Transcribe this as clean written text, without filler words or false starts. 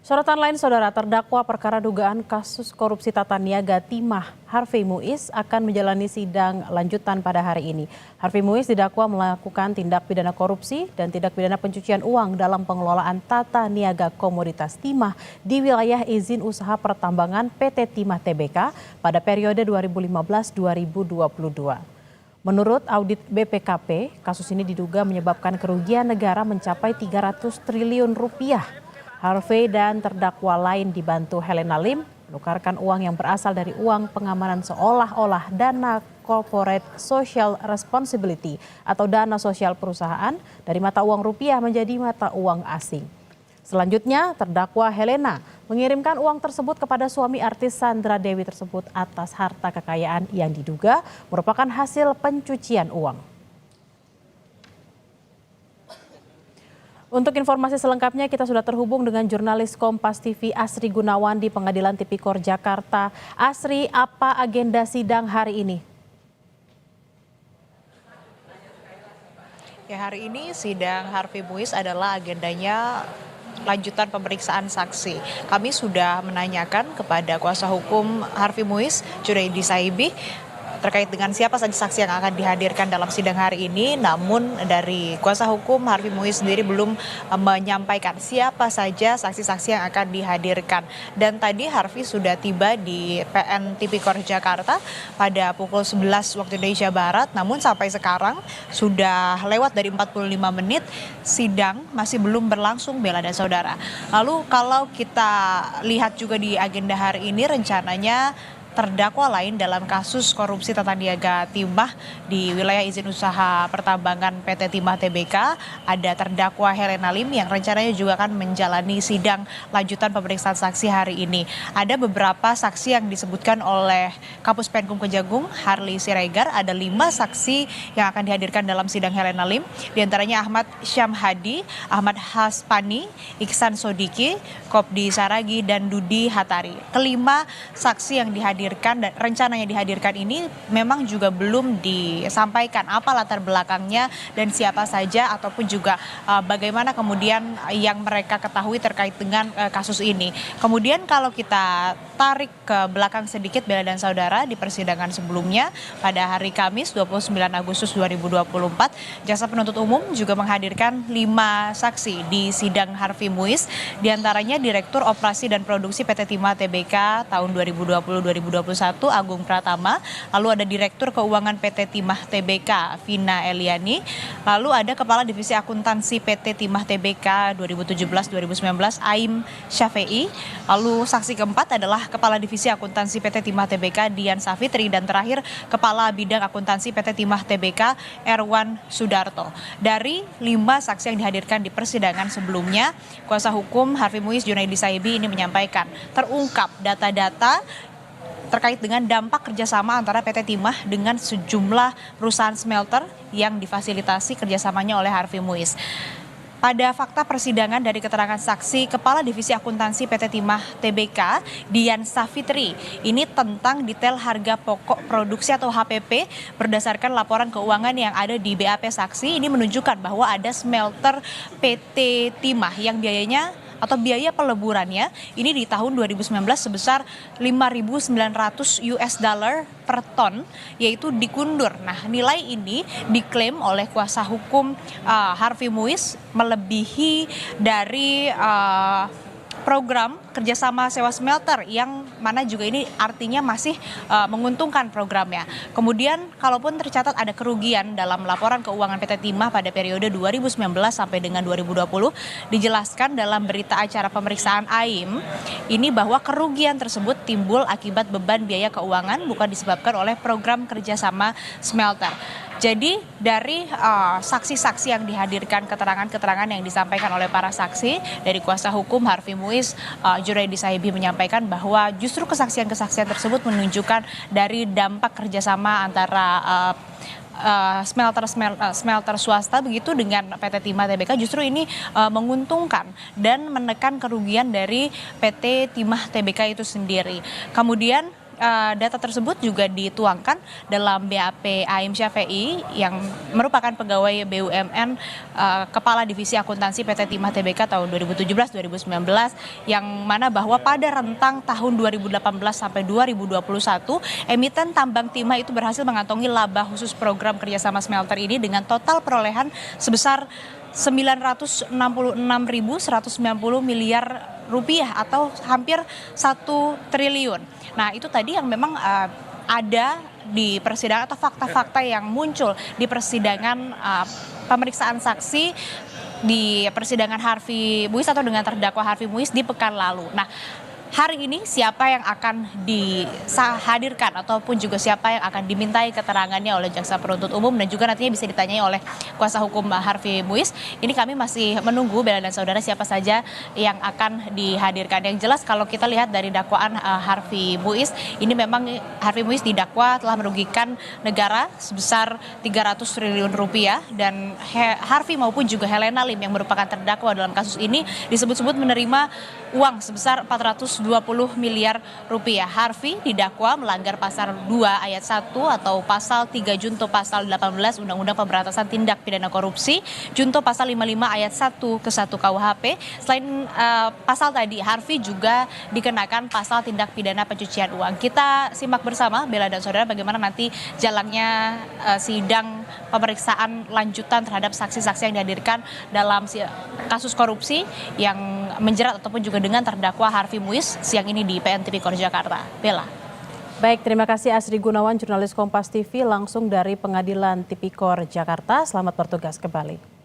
Sorotan lain, Saudara, terdakwa perkara dugaan kasus korupsi tata niaga timah Harvey Muiz akan menjalani sidang lanjutan pada hari ini. Harvey Muiz didakwa melakukan tindak pidana korupsi dan tindak pidana pencucian uang dalam pengelolaan tata niaga komoditas timah di wilayah izin usaha pertambangan PT Timah Tbk pada periode 2015-2022. Menurut audit BPKP, kasus ini diduga menyebabkan kerugian negara mencapai 300 triliun rupiah. Harvey dan terdakwa lain dibantu Helena Lim menukarkan uang yang berasal dari uang pengamanan seolah-olah dana corporate social responsibility atau dana sosial perusahaan dari mata uang rupiah menjadi mata uang asing. Selanjutnya, terdakwa Helena mengirimkan uang tersebut kepada suami artis Sandra Dewi tersebut atas harta kekayaan yang diduga merupakan hasil pencucian uang. Untuk informasi selengkapnya kita sudah terhubung dengan jurnalis Kompas TV Asri Gunawan di Pengadilan Tipikor Jakarta. Asri, apa agenda sidang hari ini? Ya, hari ini sidang Harvey Muiz adalah agendanya lanjutan pemeriksaan saksi. Kami sudah menanyakan kepada kuasa hukum Harvey Muiz, Junaidi Saibi, terkait dengan siapa saja saksi yang akan dihadirkan dalam sidang hari ini. Namun dari kuasa hukum Harvey Muiz sendiri belum menyampaikan siapa saja saksi-saksi yang akan dihadirkan. Dan tadi Harvey sudah tiba di PN Tipikor Jakarta pada pukul 11 waktu Indonesia Barat. Namun sampai sekarang sudah lewat dari 45 menit, sidang masih belum berlangsung, Bella dan Saudara. Lalu kalau kita lihat juga di agenda hari ini, rencananya terdakwa lain dalam kasus korupsi tata niaga timah di wilayah izin usaha pertambangan PT Timah Tbk, ada terdakwa Helena Lim yang rencananya juga akan menjalani sidang lanjutan pemeriksaan saksi hari ini. Ada beberapa saksi yang disebutkan oleh Kapus Penkum Kejagung, Harley Siregar. Ada 5 saksi yang akan dihadirkan dalam sidang Helena Lim, diantaranya Ahmad Syamhadi, Ahmad Haspani, Iksan Sodiki, Kopdi Saragi, dan Dudi Hatari. Kelima saksi yang dihadirkan dan rencananya dihadirkan ini memang juga belum disampaikan apa latar belakangnya dan siapa saja ataupun juga bagaimana kemudian yang mereka ketahui terkait dengan kasus ini. Kemudian kalau kita tarik ke belakang sedikit, Bella dan Saudara, di persidangan sebelumnya pada hari Kamis 29 Agustus 2024, Jaksa Penuntut Umum juga menghadirkan 5 saksi di sidang Harvey Muiz, diantaranya Direktur Operasi dan Produksi PT Timah Tbk tahun 2020-2021 Agung Pratama, lalu ada Direktur Keuangan PT Timah Tbk Vina Eliani, lalu ada Kepala Divisi Akuntansi PT Timah Tbk 2017-2019 Aim Syafei, lalu saksi keempat adalah Kepala Divisi Akuntansi PT Timah Tbk Dian Safitri, dan terakhir Kepala Bidang Akuntansi PT Timah Tbk Erwan Sudarto. Dari 5 saksi yang dihadirkan di persidangan sebelumnya, kuasa hukum Harvey Muiz Junaidi Saibi ini menyampaikan terungkap data-data terkait dengan dampak kerjasama antara PT Timah dengan sejumlah perusahaan smelter yang difasilitasi kerjasamanya oleh Harvey Muiz. Pada fakta persidangan dari keterangan saksi Kepala Divisi Akuntansi PT Timah Tbk Dian Safitri, ini tentang detail harga pokok produksi atau HPP berdasarkan laporan keuangan yang ada di BAP saksi. Ini menunjukkan bahwa ada smelter PT Timah yang biayanya atau biaya peleburannya ini di tahun 2019 sebesar 5.900 US dollar per ton, yaitu dikundur. Nah, nilai ini diklaim oleh kuasa hukum Harvey Muiz melebihi dari program kerjasama sewa smelter yang mana juga ini artinya masih menguntungkan programnya. Kemudian kalaupun tercatat ada kerugian dalam laporan keuangan PT Timah pada periode 2019 sampai dengan 2020, dijelaskan dalam berita acara pemeriksaan AIM ini bahwa kerugian tersebut timbul akibat beban biaya keuangan bukan disebabkan oleh program kerjasama smelter. Jadi dari saksi-saksi yang dihadirkan, keterangan-keterangan yang disampaikan oleh para saksi, dari kuasa hukum Harvey Muiz, Junaidi Saibi menyampaikan bahwa justru kesaksian-kesaksian tersebut menunjukkan dari dampak kerjasama antara smelter swasta begitu dengan PT Timah Tbk, justru ini menguntungkan dan menekan kerugian dari PT Timah Tbk itu sendiri. Kemudian data tersebut juga dituangkan dalam BAP Aim Syafei yang merupakan pegawai BUMN Kepala Divisi Akuntansi PT Timah Tbk tahun 2017-2019 yang mana bahwa pada rentang tahun 2018 sampai 2021 emiten tambang timah itu berhasil mengantongi laba khusus program kerjasama smelter ini dengan total perolehan sebesar 966.190 miliar rupiah atau hampir 1 triliun. Nah itu tadi yang memang ada di persidangan atau fakta-fakta yang muncul di persidangan pemeriksaan saksi di persidangan Harvey Muiz atau dengan terdakwa Harvey Muiz di pekan lalu. Nah hari ini siapa yang akan dihadirkan ataupun juga siapa yang akan dimintai keterangannya oleh jaksa penuntut umum dan juga nantinya bisa ditanyai oleh kuasa hukum Harvey Muiz. Ini kami masih menunggu Bella dan saudara siapa saja yang akan dihadirkan. Yang jelas kalau kita lihat dari dakwaan Harvey Muiz, ini memang Harvey Muiz didakwa telah merugikan negara sebesar 300 triliun rupiah dan Harvey maupun juga Helena Lim yang merupakan terdakwa dalam kasus ini disebut-sebut menerima uang sebesar 420 miliar rupiah. Harvey didakwa melanggar pasal 2 ayat 1 atau pasal 3 junto pasal 18 Undang-Undang Pemberantasan Tindak Pidana Korupsi, junto pasal 55 ayat 1 ke 1 KUHP. Selain pasal tadi, Harvey juga dikenakan pasal tindak pidana pencucian uang. Kita simak bersama Bella dan saudara bagaimana nanti jalannya sidang pemeriksaan lanjutan terhadap saksi-saksi yang dihadirkan dalam kasus korupsi yang menjerat ataupun juga dengan terdakwa Harvey Muiz siang ini di PN Tipikor Jakarta. Bella. Baik, terima kasih Asri Gunawan, jurnalis Kompas TV langsung dari Pengadilan Tipikor Jakarta. Selamat bertugas kembali.